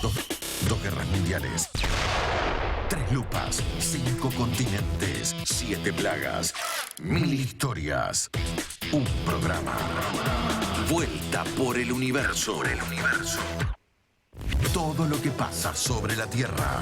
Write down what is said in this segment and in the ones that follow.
Dos guerras mundiales. 3 lupas, 5 continentes, 7 plagas, 1000 historias. Un programa. Vuelta por el universo. Todo lo que pasa sobre la Tierra.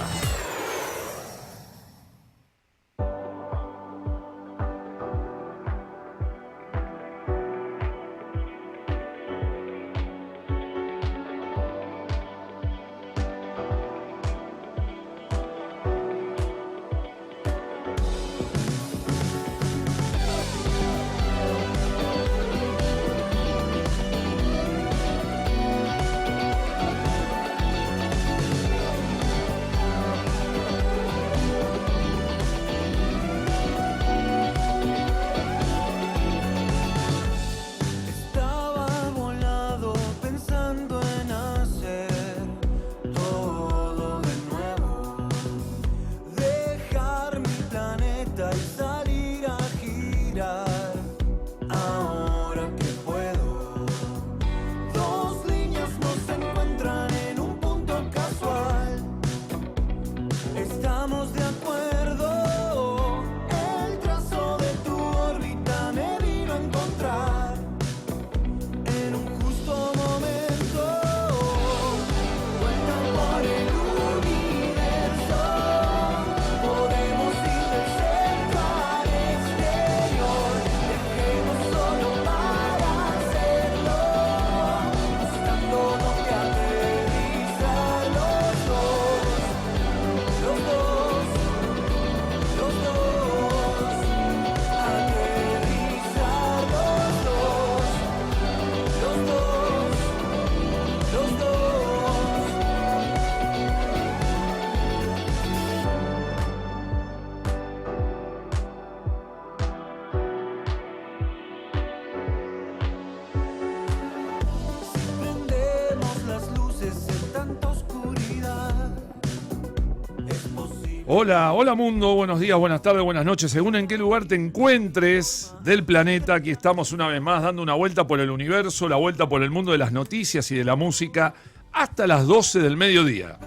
Hola mundo, buenos días, buenas tardes, buenas noches, según en qué lugar te encuentres del planeta. Aquí estamos una vez más dando una vuelta por el universo, la vuelta por el mundo de las noticias y de la música hasta las 12 del mediodía.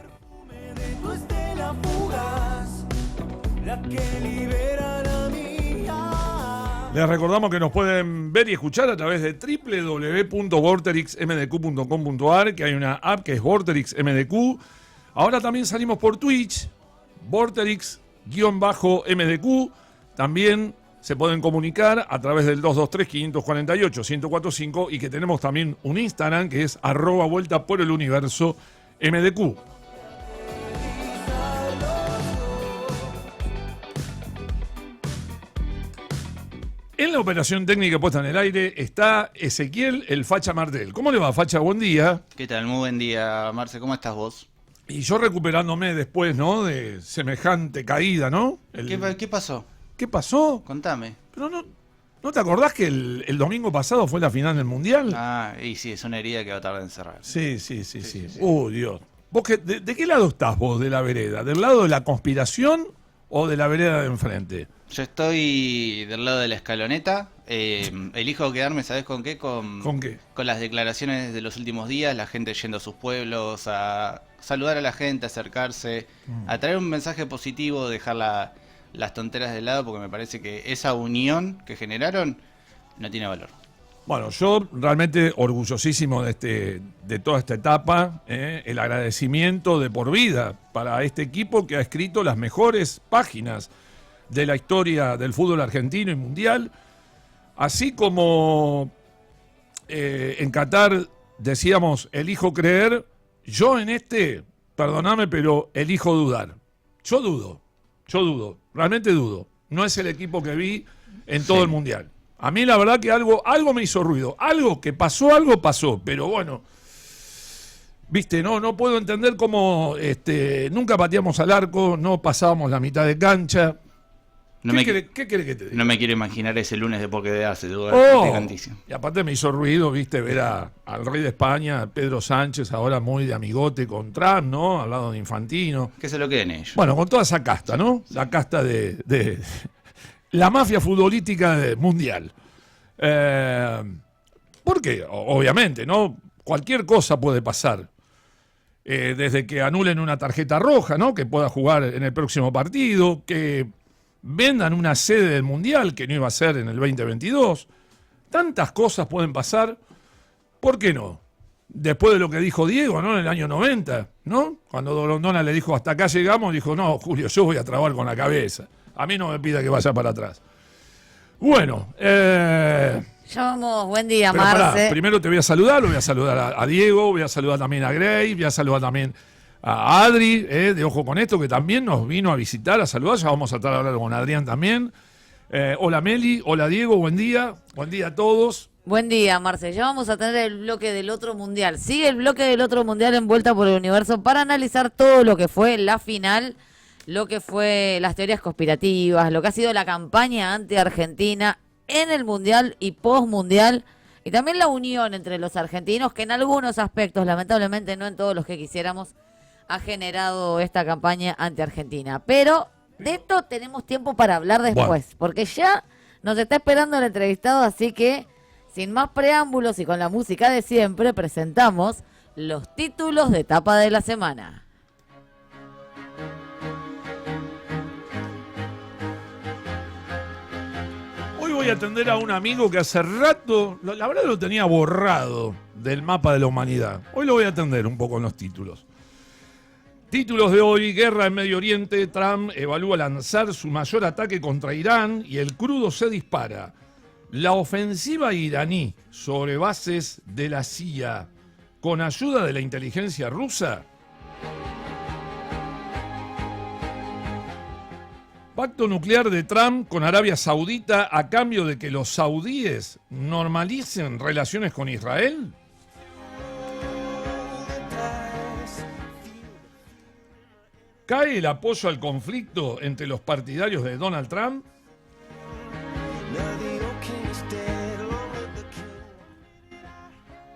Les recordamos que nos pueden ver y escuchar a través de www.vorterixmdq.com.ar, que hay una app que es Vorterix MDQ. Ahora también salimos por Twitch, Vorterix-MDQ. También se pueden comunicar a través del 223-548-1045 y que tenemos también un Instagram que es @vuelta por el universo MDQ. En la operación técnica puesta en el aire está Ezequiel el Facha Martel. ¿Cómo le va, Facha? Buen día. ¿Qué tal? Muy buen día, Marce. ¿Cómo estás vos? Y yo recuperándome después, ¿no? De semejante caída, ¿no? ¿Qué pasó? ¿Qué pasó? Contame. Pero ¿no te acordás que el domingo pasado fue la final del Mundial? Ah, y sí, es una herida que va a tardar en cerrar. Sí. Dios. ¿Vos de qué lado estás vos de la vereda? ¿Del lado de la conspiración o de la vereda de enfrente? Yo estoy del lado de la escaloneta. Elijo quedarme, ¿sabés con qué? ¿Con qué? Con las declaraciones de los últimos días, la gente yendo a sus pueblos, a saludar a la gente, a acercarse, a traer un mensaje positivo, dejar las tonteras de lado, porque me parece que esa unión que generaron no tiene valor. Bueno, yo realmente orgullosísimo de toda esta etapa, el agradecimiento de por vida para este equipo que ha escrito las mejores páginas de la historia del fútbol argentino y mundial, así como en Qatar decíamos elijo creer, yo perdóname, pero elijo dudar. Yo dudo, realmente dudo. No es el equipo que vi en todo el mundial. A mí la verdad que algo me hizo ruido. Algo pasó, pero bueno, viste, no puedo entender cómo nunca pateamos al arco, no pasábamos la mitad de cancha. ¿Qué querés que te diga? No me quiero imaginar ese lunes de Poké de Hace, y aparte me hizo ruido, viste, ver al rey de España, Pedro Sánchez, ahora muy de amigote con Trump, ¿no? Al lado de Infantino. Que se lo queden ellos. Bueno, con toda esa casta, ¿no? La casta de la mafia futbolística mundial. Porque, obviamente, ¿no? Cualquier cosa puede pasar. desde que anulen una tarjeta roja, ¿no? Que pueda jugar en el próximo partido, que vendan una sede del Mundial que no iba a ser en el 2022. Tantas cosas pueden pasar. ¿Por qué no? Después de lo que dijo Diego, ¿no? En el año 90, ¿no? Cuando Dolondona le dijo hasta acá llegamos, dijo, no, Julio, yo voy a trabajar con la cabeza. A mí no me pida que vaya para atrás. Bueno, Llamamos, buen día, pero Marce. pará, primero te voy a saludar, lo voy a saludar a Diego, voy a saludar también a Grey, voy a saludar también a Adri, de Ojo con Esto, que también nos vino a visitar, a saludar. Ya vamos a estar hablando con Adrián también. Hola Meli, hola Diego, buen día a todos. Buen día, Marce. Ya vamos a tener el bloque del otro mundial. Sigue el bloque del otro mundial en Vuelta por el Universo para analizar todo lo que fue la final, lo que fue las teorías conspirativas, lo que ha sido la campaña anti-Argentina en el mundial y post-mundial, y también la unión entre los argentinos, que en algunos aspectos, lamentablemente no en todos los que quisiéramos, ha generado esta campaña anti-Argentina. Pero de esto tenemos tiempo para hablar después, porque ya nos está esperando el entrevistado, así que sin más preámbulos y con la música de siempre, presentamos los títulos de tapa de la semana. Hoy voy a atender a un amigo que hace rato, la verdad lo tenía borrado del mapa de la humanidad. Hoy lo voy a atender un poco en los títulos. Títulos de hoy: guerra en Medio Oriente, Trump evalúa lanzar su mayor ataque contra Irán y el crudo se dispara. La ofensiva iraní sobre bases de la CIA con ayuda de la inteligencia rusa. Pacto nuclear de Trump con Arabia Saudita a cambio de que los saudíes normalicen relaciones con Israel. ¿Cae el apoyo al conflicto entre los partidarios de Donald Trump?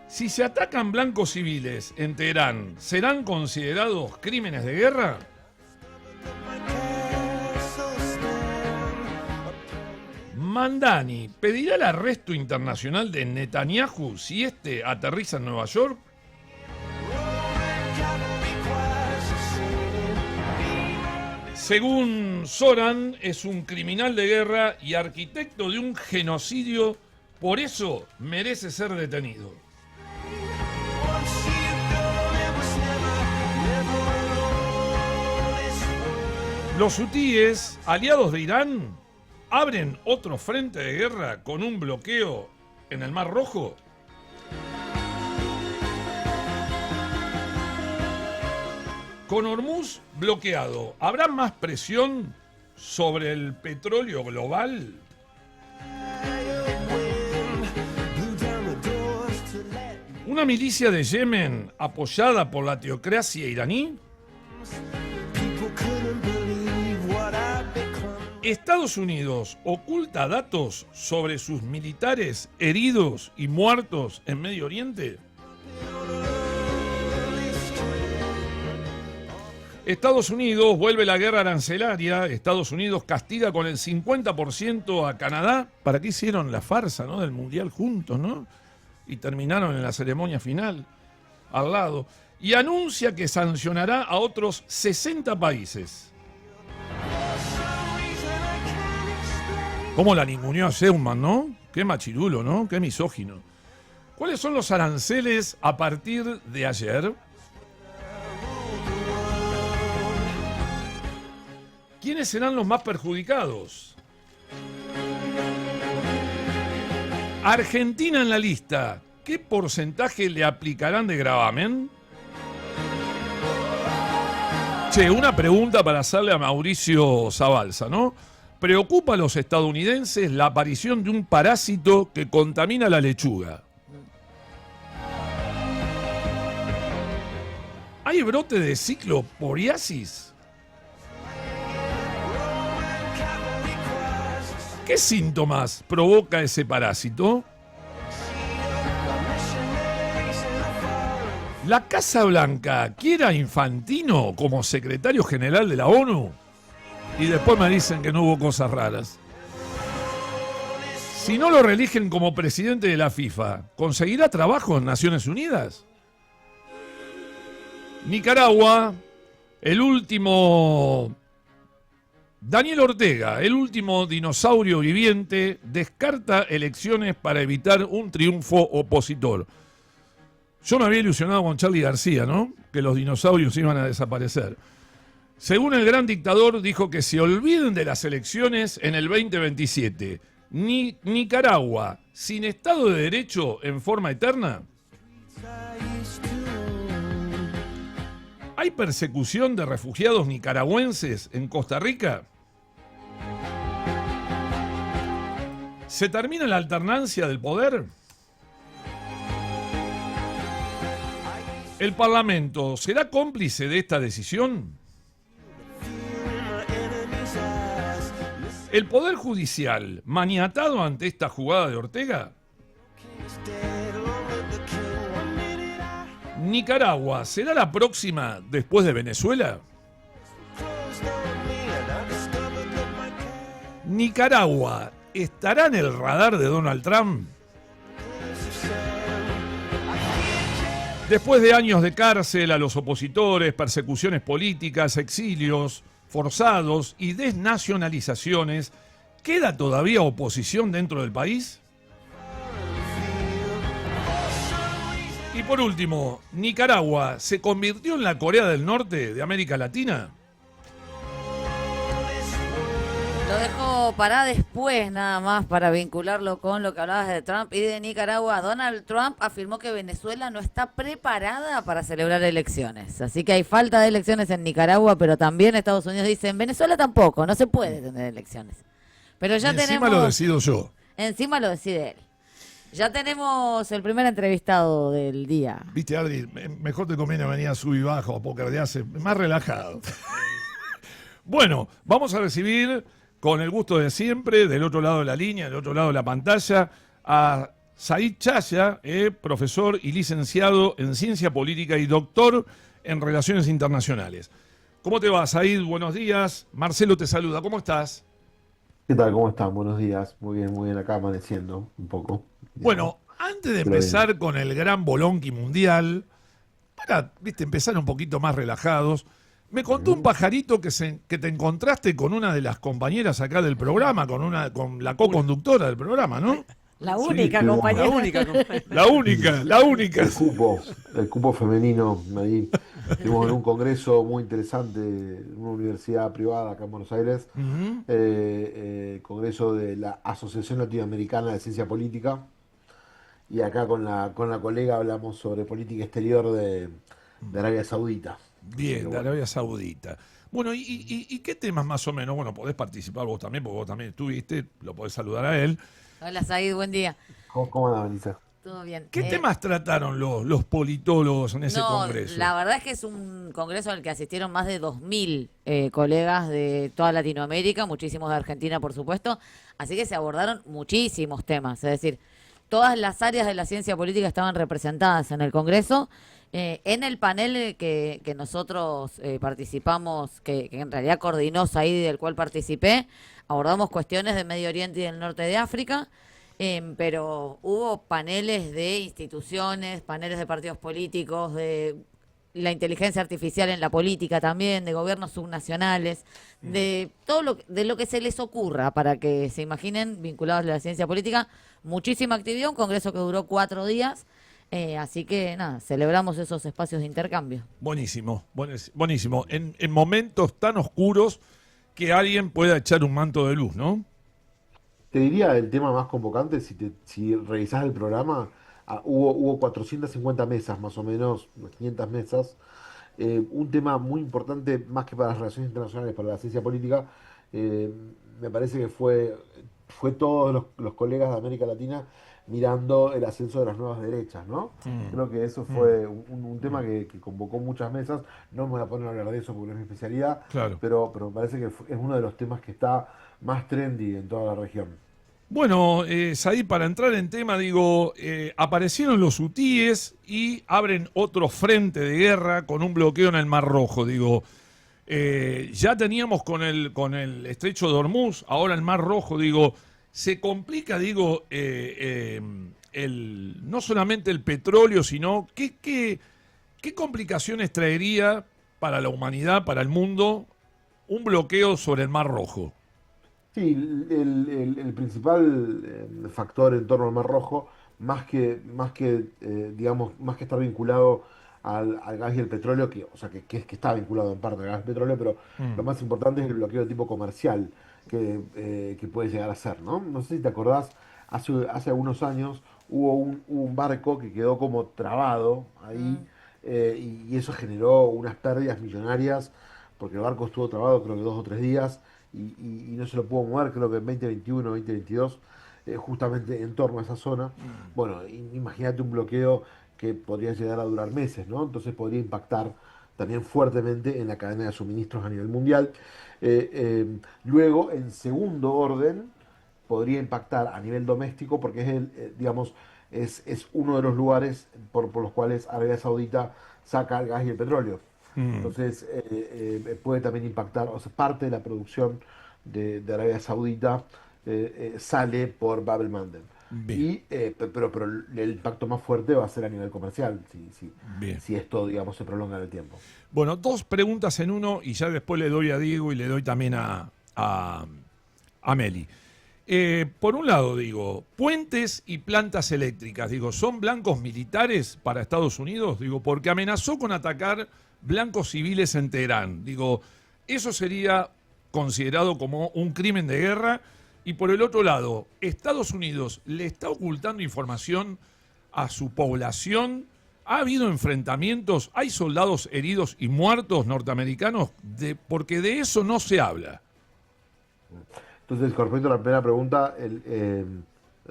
Si se atacan blancos civiles en Teherán, ¿serán considerados crímenes de guerra? Mandani pedirá el arresto internacional de Netanyahu si este aterriza en Nueva York. Según Soran, es un criminal de guerra y arquitecto de un genocidio, por eso merece ser detenido. Los hutíes, aliados de Irán, abren otro frente de guerra con un bloqueo en el Mar Rojo. Con Hormuz bloqueado, ¿habrá más presión sobre el petróleo global? ¿Una milicia de Yemen apoyada por la teocracia iraní? Estados Unidos oculta datos sobre sus militares heridos y muertos en Medio Oriente. Estados Unidos vuelve la guerra arancelaria. Estados Unidos castiga con el 50% a Canadá. ¿Para qué hicieron la farsa, ¿no? Del Mundial juntos, ¿no? Y terminaron en la ceremonia final al lado. Y anuncia que sancionará a otros 60 países. ¿Cómo la ninguneó a Seumann, no? Qué machirulo, ¿no? Qué misógino. ¿Cuáles son los aranceles a partir de ayer? ¿Quiénes serán los más perjudicados? Argentina en la lista. ¿Qué porcentaje le aplicarán de gravamen? Che, una pregunta para hacerle a Mauricio Zabalza, ¿no? ¿Preocupa a los estadounidenses la aparición de un parásito que contamina la lechuga? ¿Hay brote de cicloporiasis? ¿Qué síntomas provoca ese parásito? ¿La Casa Blanca quiere a Infantino como secretario general de la ONU? Y después me dicen que no hubo cosas raras. Si no lo reeligen como presidente de la FIFA, ¿conseguirá trabajo en Naciones Unidas? Nicaragua, el último... Daniel Ortega, el último dinosaurio viviente, descarta elecciones para evitar un triunfo opositor. Yo me había ilusionado con Charly García, ¿no? Que los dinosaurios iban a desaparecer. Según el gran dictador, dijo que se olviden de las elecciones en el 2027. Nicaragua, sin Estado de Derecho en forma eterna. ¿Hay persecución de refugiados nicaragüenses en Costa Rica? ¿Se termina la alternancia del poder? ¿El Parlamento será cómplice de esta decisión? ¿El Poder Judicial maniatado ante esta jugada de Ortega? ¿Nicaragua será la próxima después de Venezuela? ¿Nicaragua estará en el radar de Donald Trump? Después de años de cárcel a los opositores, persecuciones políticas, exilios forzados y desnacionalizaciones, ¿queda todavía oposición dentro del país? Y por último, ¿Nicaragua se convirtió en la Corea del Norte de América Latina? Lo dejo para después, nada más, para vincularlo con lo que hablabas de Trump y de Nicaragua. Donald Trump afirmó que Venezuela no está preparada para celebrar elecciones. Así que hay falta de elecciones en Nicaragua, pero también Estados Unidos dice, en Venezuela tampoco, no se puede tener elecciones. Pero ya tenemos... Encima lo decido yo. Encima lo decide él. Ya tenemos el primer entrevistado del día. Viste, Adri, mejor te conviene venir a sub y bajo, porque hace más relajado. Bueno, vamos a recibir, con el gusto de siempre, del otro lado de la línea, del otro lado de la pantalla, a Said Chaya, profesor y licenciado en Ciencia Política y doctor en Relaciones Internacionales. ¿Cómo te va, Said? Buenos días. Marcelo te saluda. ¿Cómo estás? ¿Qué tal? ¿Cómo están? Buenos días. Muy bien acá amaneciendo un poco. Bueno, antes de empezar con el gran bolonqui mundial, para empezar un poquito más relajados, me contó un pajarito que te encontraste con una de las compañeras acá del programa, con la co-conductora del programa, ¿no? La única compañera. La única. El cupo femenino. Ahí estuvimos en un congreso muy interesante en una universidad privada acá en Buenos Aires. Congreso de la Asociación Latinoamericana de Ciencia Política. Y acá con la colega hablamos sobre política exterior de Arabia Saudita. Bien, de Arabia Saudita. Bueno, ¿y qué temas más o menos? Bueno, podés participar vos también, porque vos también estuviste, lo podés saludar a él. Hola, Said, buen día. ¿Cómo anda, Melissa? Todo bien. ¿Qué temas trataron los politólogos en ese congreso? La verdad es que es un congreso al que asistieron más de 2.000 colegas de toda Latinoamérica, muchísimos de Argentina, por supuesto. Así que se abordaron muchísimos temas. Es decir, todas las áreas de la ciencia política estaban representadas en el congreso. En el panel que nosotros participamos, que en realidad coordinó Said y del cual participé, abordamos cuestiones de Medio Oriente y del norte de África. Pero hubo paneles de instituciones, paneles de partidos políticos, de la inteligencia artificial en la política también, de gobiernos subnacionales, de todo lo que se les ocurra, para que se imaginen, vinculados a la ciencia política. Muchísima actividad, un congreso que duró 4 días, así que nada, celebramos esos espacios de intercambio. Buenísimo. En momentos tan oscuros que alguien pueda echar un manto de luz, ¿no? Te diría el tema más convocante, si revisás el programa, hubo 450 mesas, más o menos, 500 mesas. Un tema muy importante, más que para las relaciones internacionales, para la ciencia política, me parece que fue todos los colegas de América Latina mirando el ascenso de las nuevas derechas, ¿no? Creo que eso fue un tema que convocó muchas mesas. No me voy a poner a hablar de eso porque no es mi especialidad, Claro. pero me parece que es uno de los temas que está más trendy en toda la región. Bueno, Said, para entrar en tema, aparecieron los hutíes y abren otro frente de guerra con un bloqueo en el Mar Rojo. Ya teníamos con el estrecho de Hormuz, ahora el Mar Rojo, se complica, no solamente el petróleo, sino ¿qué ¿qué complicaciones traería para la humanidad, para el mundo, un bloqueo sobre el Mar Rojo? Sí, el principal factor en torno al Mar Rojo, digamos, más que estar vinculado al gas y el petróleo, o sea, que está vinculado en parte al gas y el petróleo, pero Mm. lo más importante es el bloqueo de tipo comercial que puede llegar a ser, ¿no? No sé si te acordás, hace algunos años hubo un barco que quedó como trabado ahí, y eso generó unas pérdidas millonarias, porque el barco estuvo trabado creo que 2 o 3 días y no se lo pudo mover, creo que en 2021, 2022, justamente en torno a esa zona. Bueno, imagínate un bloqueo que podría llegar a durar meses, ¿no? Entonces podría impactar también fuertemente en la cadena de suministros a nivel mundial. Luego, en segundo orden, podría impactar a nivel doméstico porque digamos, es uno de los lugares por los cuales Arabia Saudita saca el gas y el petróleo. Mm. Entonces, puede también impactar, o sea, parte de la producción de Arabia Saudita sale por Bab el Mandeb. Bien, Pero el impacto más fuerte va a ser a nivel comercial, bien. si esto, digamos, se prolonga en el tiempo. Bueno, dos preguntas en uno y ya después le doy a Diego y le doy también a Meli. Por un lado, digo, puentes y plantas eléctricas, digo, ¿son blancos militares para Estados Unidos? Digo, porque amenazó con atacar blancos civiles en Teherán. Digo, eso sería considerado como un crimen de guerra. Y por el otro lado, Estados Unidos le está ocultando información a su población. ¿Ha habido enfrentamientos? ¿Hay soldados heridos y muertos norteamericanos? Porque de eso no se habla. Entonces, con respecto a la primera pregunta,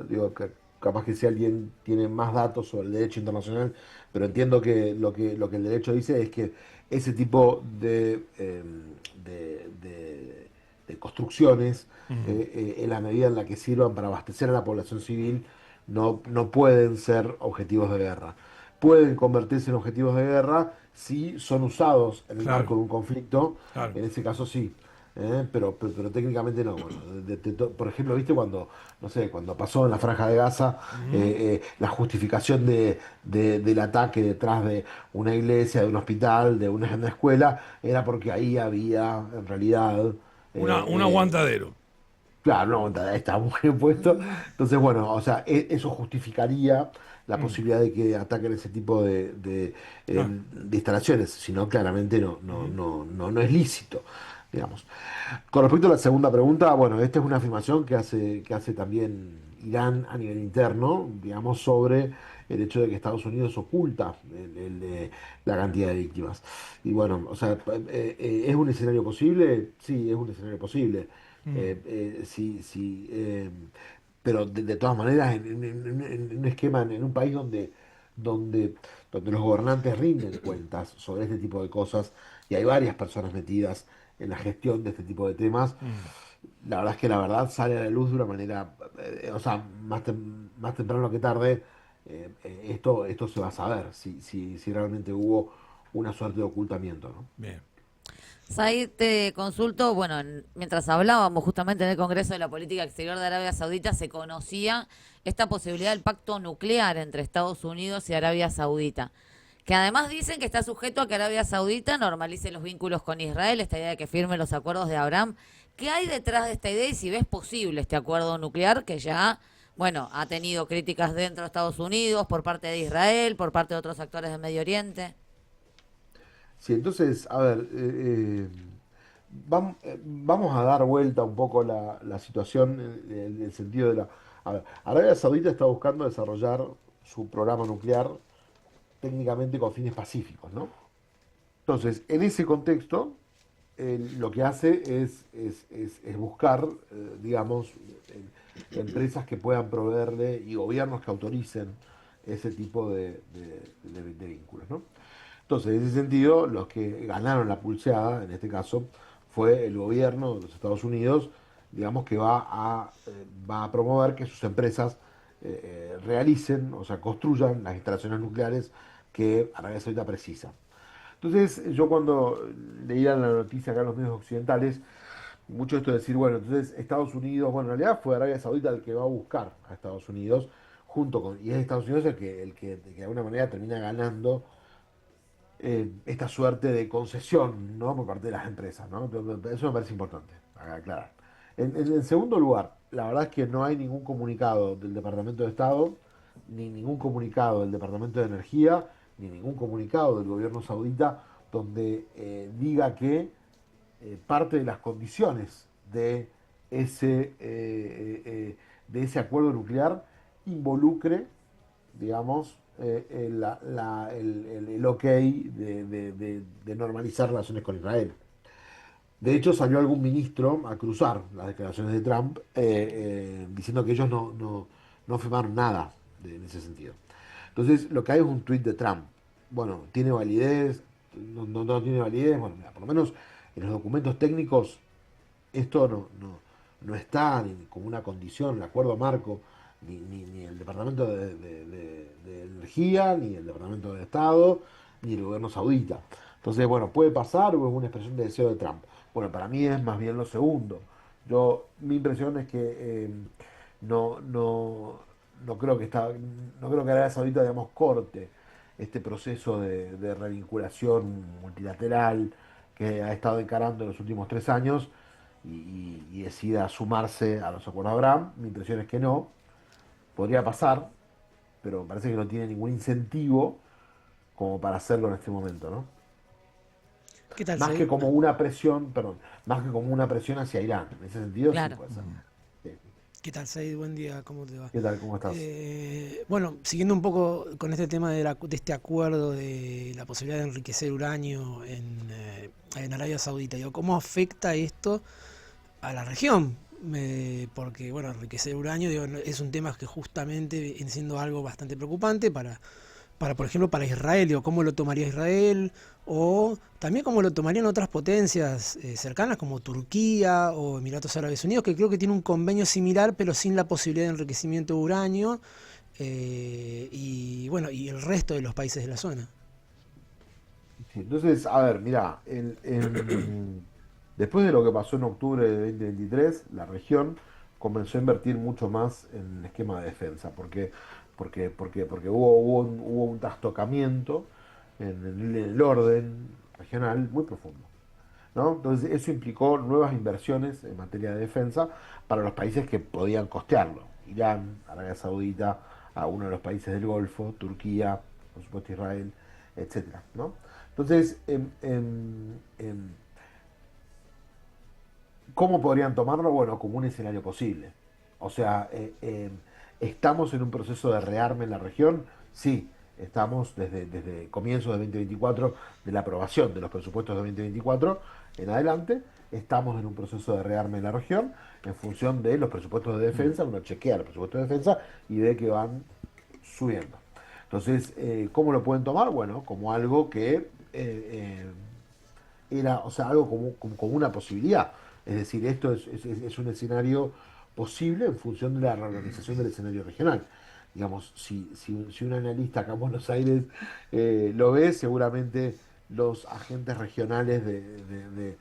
digo, capaz que si alguien tiene más datos sobre el derecho internacional, pero entiendo que lo que el derecho dice es que ese tipo de construcciones, en la medida en la que sirvan para abastecer a la población civil, no pueden ser objetivos de guerra. Pueden convertirse en objetivos de guerra si son usados en el Claro, marco de un conflicto, claro. en ese caso sí. Pero técnicamente no. Bueno, por ejemplo, viste cuando, no sé, cuando pasó en la Franja de Gaza, la justificación del ataque detrás de una iglesia, de un hospital, de una escuela, era porque ahí había, en realidad, Un eh, aguantadero. claro, no, está muy bien puesto. Entonces, bueno, o sea, eso justificaría la Mm, posibilidad de que ataquen ese tipo claro. de instalaciones, si no, claramente Ujú. no es lícito, digamos. Con respecto a la segunda pregunta, bueno, esta es una afirmación que hace también Irán a nivel interno, digamos, sobre el hecho de que Estados Unidos oculta la cantidad de víctimas. Y bueno, o sea, ¿es un escenario posible? Sí, es un escenario posible. Mm, Sí, sí, pero de todas maneras, en un esquema, en un país donde, donde los gobernantes rinden cuentas sobre este tipo de cosas, y hay varias personas metidas en la gestión de este tipo de temas, mm. la verdad es que la verdad sale a la luz de una manera, o sea, más temprano que tarde, esto se va a saber, si realmente hubo una suerte de ocultamiento, ¿no? Bien. Said, te consulto, bueno, mientras hablábamos justamente en el Congreso de la Política Exterior de Arabia Saudita, se conocía esta posibilidad del pacto nuclear entre Estados Unidos y Arabia Saudita, que además dicen que está sujeto a que Arabia Saudita normalice los vínculos con Israel, esta idea de que firme los acuerdos de Abraham. ¿Qué hay detrás de esta idea y si ves posible este acuerdo nuclear que ya, bueno, ha tenido críticas dentro de Estados Unidos, por parte de Israel, por parte de otros actores del Medio Oriente? Sí, entonces, a ver, vamos a dar vuelta un poco la situación en el sentido de la... A ver, Arabia Saudita está buscando desarrollar su programa nuclear técnicamente con fines pacíficos, ¿no? Entonces, en ese contexto, lo que hace es buscar, digamos, empresas que puedan proveerle y gobiernos que autoricen ese tipo de vínculos, ¿no? Entonces, en ese sentido, los que ganaron la pulseada, en este caso, fue el gobierno de los Estados Unidos, digamos que va a promover que sus empresas realicen, o sea, construyan las instalaciones nucleares que Arabia Saudita precisa. Entonces, yo cuando leía la noticia acá en los medios occidentales, mucho esto de decir, bueno, entonces Estados Unidos, bueno, en realidad fue Arabia Saudita el que va a buscar a Estados Unidos, y es Estados Unidos el que de alguna manera termina ganando esta suerte de concesión, ¿no? Por parte de las empresas, ¿no? Eso me parece importante aclarar. En segundo lugar, la verdad es que no hay ningún comunicado del Departamento de Estado, ni ningún comunicado del Departamento de Energía, ni ningún comunicado del gobierno saudita donde diga que parte de las condiciones de ese acuerdo nuclear involucre, digamos, el ok de normalizar relaciones con Israel. De hecho, salió algún ministro a cruzar las declaraciones de Trump diciendo que ellos no firmaron nada en ese sentido. Entonces, lo que hay es un tuit de Trump. Bueno, ¿tiene validez? No tiene validez. Bueno, mira, por lo menos en los documentos técnicos esto no está ni como una condición, el acuerdo marco, ni el Departamento de Energía, ni el Departamento de Estado, ni el gobierno saudita. Entonces, bueno, puede pasar o es una expresión de deseo de Trump. Bueno, para mí es más bien lo segundo. Mi impresión es que no creo que Arabia Saudita, digamos, corte este proceso de revinculación multilateral que ha estado encarando en los últimos 3 años y decida sumarse a los acuerdos de Abraham. Mi impresión es que no. Podría pasar, pero me parece que no tiene ningún incentivo como para hacerlo en este momento, ¿no? ¿Qué tal, Más Said? que como una presión, perdón, más que como una presión hacia Irán. En ese sentido sí Claro. puede ser. Sí. ¿Qué tal, Said? Buen día, ¿cómo te va? ¿Qué tal? ¿Cómo estás? Bueno, siguiendo un poco con este tema de este acuerdo de la posibilidad de enriquecer uranio en Arabia Saudita, digo, ¿cómo afecta esto a la región? Porque, bueno, enriquecer uranio, digo, es un tema que justamente viene siendo algo bastante preocupante por ejemplo, para Israel, digo, ¿cómo lo tomaría Israel? O también cómo lo tomarían otras potencias cercanas como Turquía o Emiratos Árabes Unidos, que creo que tiene un convenio similar, pero sin la posibilidad de enriquecimiento de uranio, y bueno, y el resto de los países de la zona. Sí, entonces, a ver, mira, después de lo que pasó en octubre de 2023, la región comenzó a invertir mucho más en el esquema de defensa, porque hubo un trastocamiento en el orden regional muy profundo, ¿no? Entonces, eso implicó nuevas inversiones en materia de defensa para los países que podían costearlo. Irán, Arabia Saudita, algunos de los países del Golfo, Turquía, por supuesto Israel, etcétera, ¿no? Entonces, ¿cómo podrían tomarlo? Bueno, como un escenario posible. O sea, ¿estamos en un proceso de rearme en la región? Sí, estamos desde comienzos de 2024, de la aprobación de los presupuestos de 2024 en adelante, estamos en un proceso de rearme en la región en función de los presupuestos de defensa. Uno chequea los presupuestos de defensa y ve que van subiendo. Entonces, ¿cómo lo pueden tomar? Bueno, como algo que era, o sea, algo como una posibilidad. Es decir, esto es un escenario posible en función de la reorganización del escenario regional. Digamos, si un analista acá en Buenos Aires lo ve, seguramente los agentes regionales de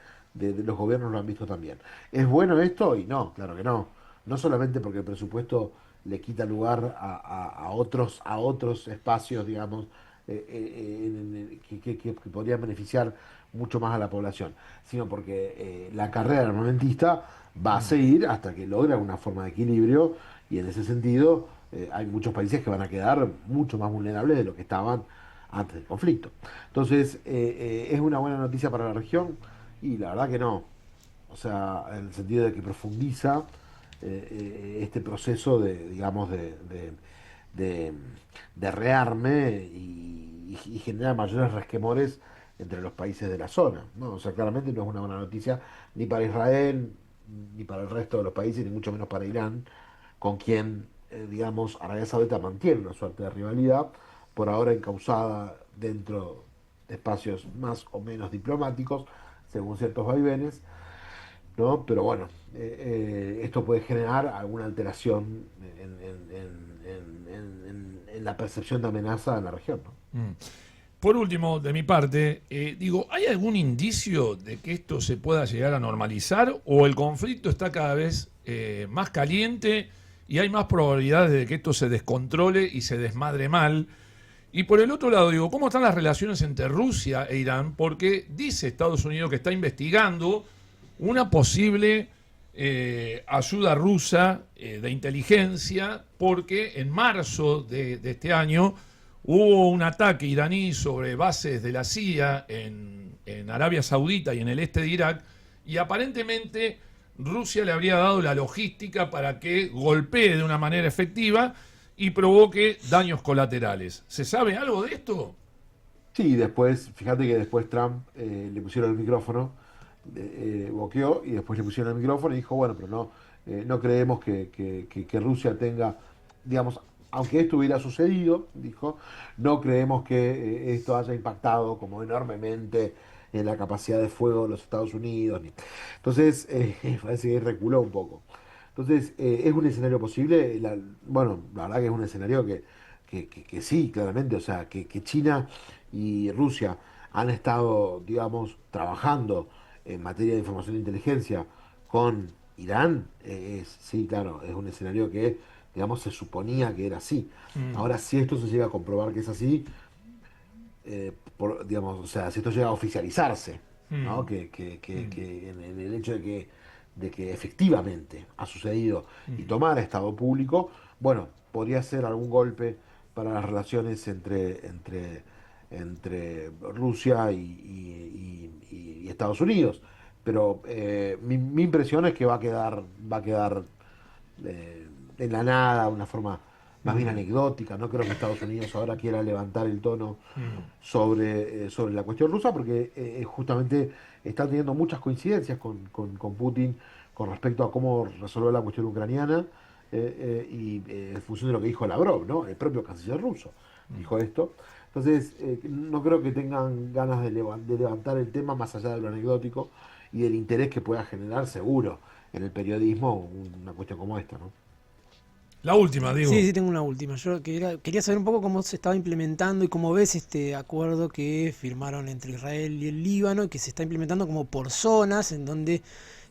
los gobiernos lo han visto también. ¿Es bueno esto? Y no, claro que no. No solamente porque el presupuesto le quita lugar a otros espacios, digamos, que podrían beneficiar mucho más a la población, sino porque la carrera armamentista va a seguir hasta que logre alguna forma de equilibrio, y en ese sentido hay muchos países que van a quedar mucho más vulnerables de lo que estaban antes del conflicto. Entonces, ¿es una buena noticia para la región? Y la verdad que no. O sea, en el sentido de que profundiza este proceso digamos, de, de rearme y genera mayores resquemores entre los países de la zona, ¿no? O sea, claramente no es una buena noticia ni para Israel, ni para el resto de los países, ni mucho menos para Irán, con quien, digamos, Arabia Saudita mantiene una suerte de rivalidad, por ahora encausada dentro de espacios más o menos diplomáticos, según ciertos vaivenes, ¿no? Pero bueno, esto puede generar alguna alteración en la percepción de amenaza en la región, ¿no? Por último, de mi parte, digo, ¿hay algún indicio de que esto se pueda llegar a normalizar o el conflicto está cada vez más caliente y hay más probabilidades de que esto se descontrole y se desmadre mal? Y por el otro lado, digo, ¿cómo están las relaciones entre Rusia e Irán? Porque dice Estados Unidos que está investigando una posible ayuda rusa de inteligencia, porque en marzo de este año hubo un ataque iraní sobre bases de la CIA en Arabia Saudita y en el este de Irak, y aparentemente Rusia le habría dado la logística para que golpee de una manera efectiva y provoque daños colaterales. ¿Se sabe algo de esto? Sí, después, fíjate que después Trump le pusieron el micrófono, boqueó y después le pusieron el micrófono y dijo, bueno, pero no creemos que Rusia tenga, digamos, aunque esto hubiera sucedido, dijo, no creemos que esto haya impactado como enormemente en la capacidad de fuego de los Estados Unidos. Entonces, parece que reculó un poco. Entonces, ¿es un escenario posible? Bueno, la verdad que es un escenario que sí, claramente, o sea, que China y Rusia han estado, digamos, trabajando en materia de información e inteligencia con Irán, sí, claro, es un escenario que, digamos, se suponía que era así. Ahora, si esto se llega a comprobar que es así, digamos, o sea, si esto llega a oficializarse, ¿no? Que en el hecho de que efectivamente ha sucedido y tomara estado público, bueno, podría ser algún golpe para las relaciones entre Rusia y Estados Unidos. Pero mi impresión es que va a quedar en la nada, una forma más bien anecdótica. No creo que Estados Unidos ahora quiera levantar el tono sobre la cuestión rusa, porque justamente está teniendo muchas coincidencias con Putin con respecto a cómo resolver la cuestión ucraniana, y en función de lo que dijo Lavrov, ¿no? El propio canciller ruso dijo esto. Entonces, no creo que tengan ganas de levantar el tema más allá de lo anecdótico y del interés que pueda generar, seguro, en el periodismo una cuestión como esta, ¿no? La última, digo. Sí, sí, tengo una última. Yo quería saber un poco cómo se estaba implementando y cómo ves este acuerdo que firmaron entre Israel y el Líbano, que se está implementando como por zonas, en donde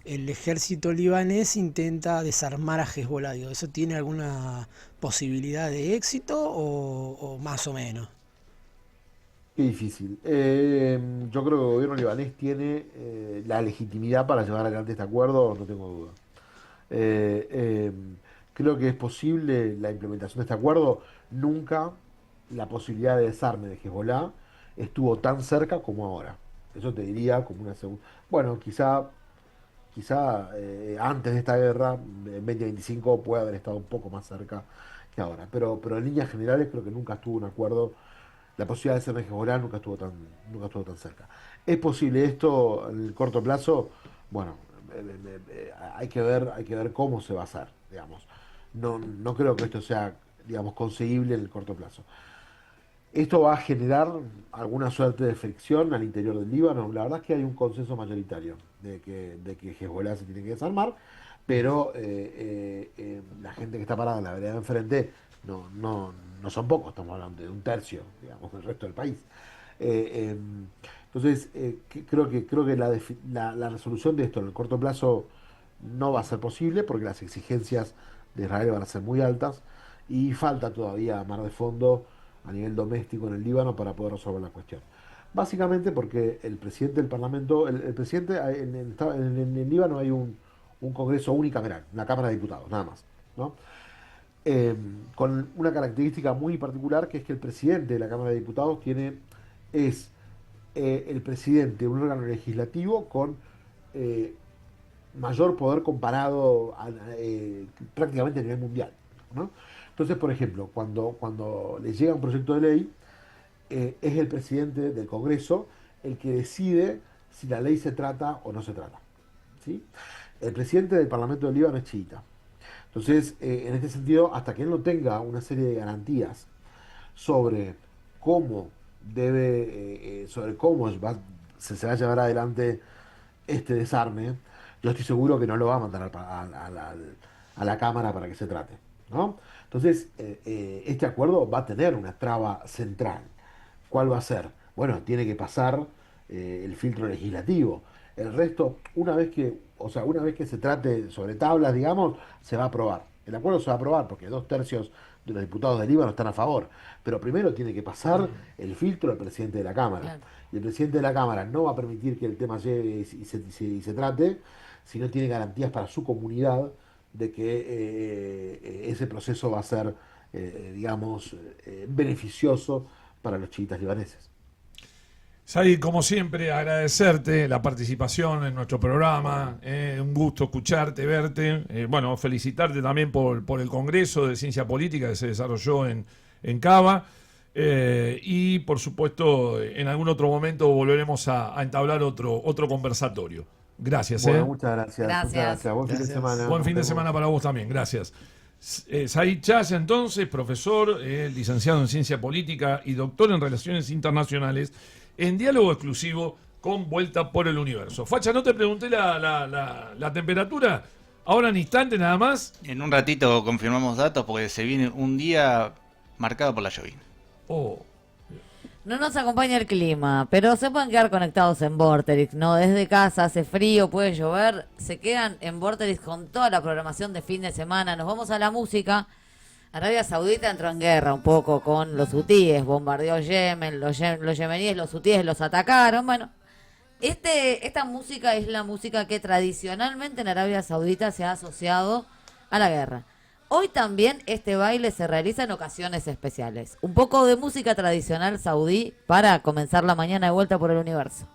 el ejército libanés intenta desarmar a Hezbollah. Digo, ¿eso tiene alguna posibilidad de éxito o más o menos? Qué difícil. Yo creo que el gobierno libanés tiene la legitimidad para llevar adelante este acuerdo, no tengo duda. Eh, eh, Creo que es posible la implementación de este acuerdo. Nunca la posibilidad de desarme de Hezbollah estuvo tan cerca como ahora. Eso te diría como una segunda. Bueno, quizá antes de esta guerra, en 2025, puede haber estado un poco más cerca que ahora. Pero en líneas generales creo que nunca estuvo un acuerdo. La posibilidad de ser de Hezbollah nunca estuvo tan cerca. ¿Es posible esto en el corto plazo? Bueno, hay que ver cómo se va a hacer, digamos. No creo que esto sea, digamos, conseguible en el corto plazo. ¿Esto va a generar alguna suerte de fricción al interior del Líbano? La verdad es que hay un consenso mayoritario de que Hezbollah se tiene que desarmar, pero la gente que está parada en la vereda de enfrente no son pocos, estamos hablando de un tercio, digamos, del resto del país. Eh, eh, entonces, creo que la resolución de esto en el corto plazo no va a ser posible porque las exigencias de Israel van a ser muy altas y falta todavía mar de fondo a nivel doméstico en el Líbano para poder resolver la cuestión. Básicamente porque el presidente del Parlamento, el presidente, en el Líbano hay un Congreso unicameral, una Cámara de Diputados, nada más, ¿no? Con una característica muy particular, que es que el presidente de la Cámara de Diputados es el presidente de un órgano legislativo con mayor poder comparado prácticamente a nivel mundial, ¿no? Entonces, por ejemplo, cuando le llega un proyecto de ley, es el presidente del Congreso el que decide si la ley se trata o no se trata, ¿sí? El presidente del Parlamento del Líbano es chiita. Entonces, en este sentido, hasta que él no tenga una serie de garantías sobre cómo se va a llevar adelante este desarme, yo estoy seguro que no lo va a mandar a la Cámara para que se trate, ¿no? Entonces, este acuerdo va a tener una traba central. ¿Cuál va a ser? Bueno, tiene que pasar el filtro legislativo. El resto, una vez que se trate sobre tablas, digamos, se va a aprobar. El acuerdo se va a aprobar porque 2/3 de los diputados del Líbano están a favor. Pero primero tiene que pasar el filtro al presidente de la Cámara. Claro. Y el presidente de la Cámara no va a permitir que el tema llegue y se trate si no tiene garantías para su comunidad de que ese proceso va a ser, digamos, beneficioso para los chiitas libaneses. Said, como siempre, agradecerte la participación en nuestro programa. Un gusto escucharte, verte. Bueno, felicitarte también por el Congreso de Ciencia Política que se desarrolló en Cava. Y, por supuesto, en algún otro momento volveremos a entablar otro conversatorio. Gracias. Bueno, muchas gracias. Gracias. Muchas gracias. Buen fin de semana. Buen Nos fin de vemos. semana para vos también. Gracias. Said Chaya, entonces, profesor, licenciado en Ciencia Política y doctor en Relaciones Internacionales, en diálogo exclusivo con Vuelta por el Universo. Facha, no te pregunté la temperatura. Ahora en instante nada más. En un ratito confirmamos datos porque se viene un día marcado por la llovina. Oh, No nos acompaña el clima, pero se pueden quedar conectados en Vorterix, ¿no? Desde casa, hace frío, puede llover, se quedan en Vorterix con toda la programación de fin de semana. Nos vamos a la música. Arabia Saudita entró en guerra un poco con los hutíes, bombardeó Yemen, los yemeníes, los hutíes los atacaron. Bueno, esta música es la música que tradicionalmente en Arabia Saudita se ha asociado a la guerra. Hoy también este baile se realiza en ocasiones especiales. Un poco de música tradicional saudí para comenzar la mañana de Vuelta por el Universo.